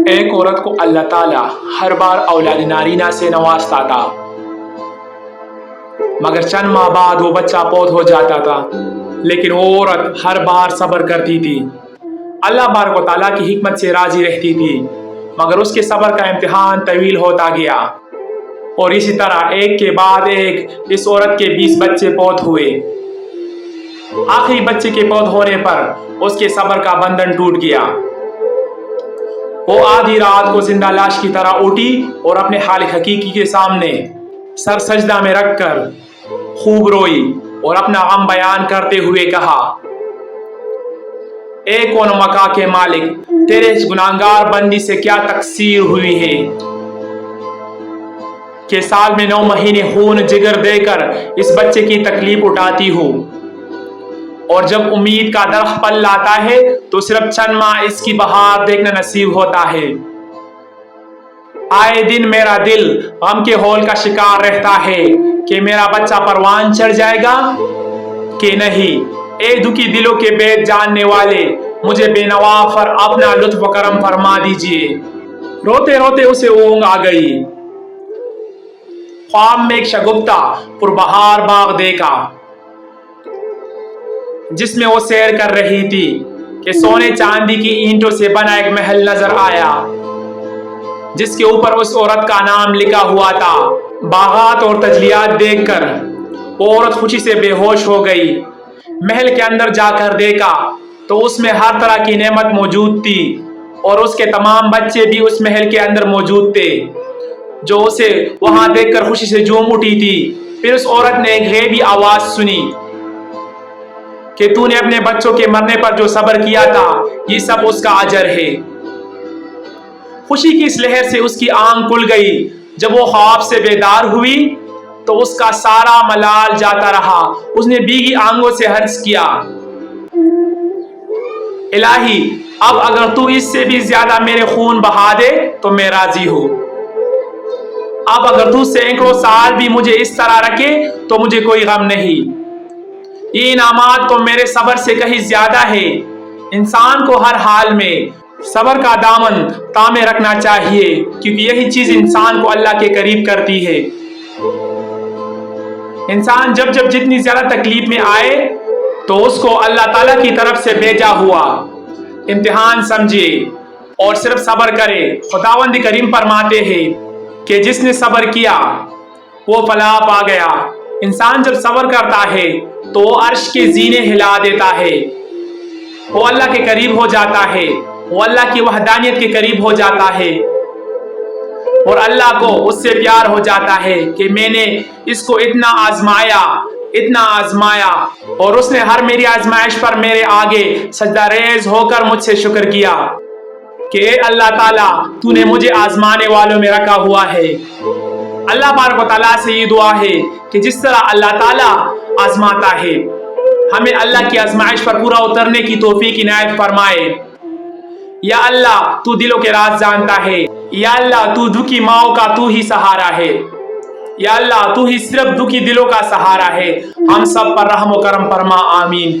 ایک عورت کو اللہ تعالیٰ ہر بار اولاد نارینہ سے نوازتا تھا، مگر چند ماہ بعد وہ بچہ پود ہو جاتا تھا، لیکن وہ عورت ہر بار صبر کرتی تھی۔ اللہ بارک و تعالیٰ کی حکمت سے راضی رہتی تھی، مگر اس کے صبر کا امتحان طویل ہوتا گیا، اور اسی طرح ایک کے بعد ایک اس عورت کے 20 بچے پود ہوئے۔ آخری بچے کے پود ہونے پر اس کے صبر کا بندھن ٹوٹ گیا۔ وہ آدھی رات کو زندہ لاش کی طرح اٹھی اور اپنے خالق حقیقی کے سامنے سر سجدہ میں رکھ کر خوب روئی اور اپنا غم بیان کرتے ہوئے کہا: اے کون و مکا کے مالک، تیرے اس گناہگار بندی سے کیا تقصیر ہوئی ہے کہ سال میں 9 مہینے خون جگر دے کر اس بچے کی تکلیف اٹھاتی ہوں، اور جب امید کا درخت پل لاتا ہے تو صرف چند ماہ اس کی بہار دیکھنا نصیب ہوتا ہے۔ آئے دن میرا دل غم کے ہول کا شکار رہتا ہے کہ میرا بچہ پروان چڑھ جائے گا کہ نہیں۔ اے دکھی دلوں کے بیت جاننے والے، مجھے بے نوا پر اپنا لطف و کرم فرما دیجئے۔ روتے روتے اسے اونگ آ گئی۔ خواب میں ایک شگفتہ پربہار باغ دیکھا جس میں وہ سیر کر رہی تھی کہ سونے چاندی کی اینٹوں سے بنا ایک محل نظر آیا جس کے اوپر اس عورت کا نام لکھا ہوا تھا۔ باغات اور تجلیات دیکھ کر وہ عورت خوشی سے بے ہوش ہو گئی۔ محل کے اندر جا کر دیکھا تو اس میں ہر طرح کی نعمت موجود تھی، اور اس کے تمام بچے بھی اس محل کے اندر موجود تھے جو اسے وہاں دیکھ کر خوشی سے جھوم اٹھی تھی۔ پھر اس عورت نے ایک غیبی آواز سنی کہ تو نے اپنے بچوں کے مرنے پر جو صبر کیا تھا، یہ سب اس کا اجر ہے۔ خوشی کی اس لہر سے اس کی آنکھ کھل گئی۔ جب وہ خواب سے بیدار ہوئی تو اس کا سارا ملال جاتا رہا۔ اس نے بھیگی آنکھوں سے عرض کیا: الہی، اب اگر تو اس سے بھی زیادہ میرے خون بہا دے تو میں راضی ہوں۔ اب اگر تو سینکڑوں سال بھی مجھے اس طرح رکھے تو مجھے کوئی غم نہیں۔ یہ انعامات تو میرے صبر سے کہیں زیادہ ہے۔ انسان کو ہر حال میں صبر کا دامن تامے رکھنا چاہیے، کیونکہ یہی چیز انسان کو اللہ کے قریب کرتی ہے۔ انسان جب جتنی زیادہ تکلیف میں آئے تو اس کو اللہ تعالیٰ کی طرف سے بھیجا ہوا امتحان سمجھے اور صرف صبر کرے۔ خداوند کریم فرماتے ہیں کہ جس نے صبر کیا وہ فلاح پا گیا۔ انسان جب صبر کرتا ہے تو وہ عرش کے زینے ہلا دیتا ہے، وہ اللہ کے قریب ہو جاتا ہے، وہ اللہ کی وحدانیت کے قریب ہو جاتا ہے، اور اللہ کو اس سے پیار ہو جاتا ہے کہ میں نے اس کو اتنا آزمایا اور اس نے ہر میری آزمائش پر میرے آگے سجدہ ریز ہو کر مجھ سے شکر کیا کہ اے اللہ تعالیٰ، تو نے مجھے آزمانے والوں میں رکھا ہوا ہے۔ اللہ بارک و تعالیٰ سے یہ دعا ہے کہ جس طرح اللہ تعالیٰ آزماتا ہے، ہمیں اللہ کی آزمائش پر پورا اترنے کی توفیق عنایت فرمائے۔ یا اللہ، تو دلوں کے راز جانتا ہے۔ یا اللہ، تو دکھی ماؤں کا تو ہی سہارا ہے۔ یا اللہ، تو ہی صرف دکھی دلوں کا سہارا ہے۔ ہم سب پر رحم و کرم فرما، آمین۔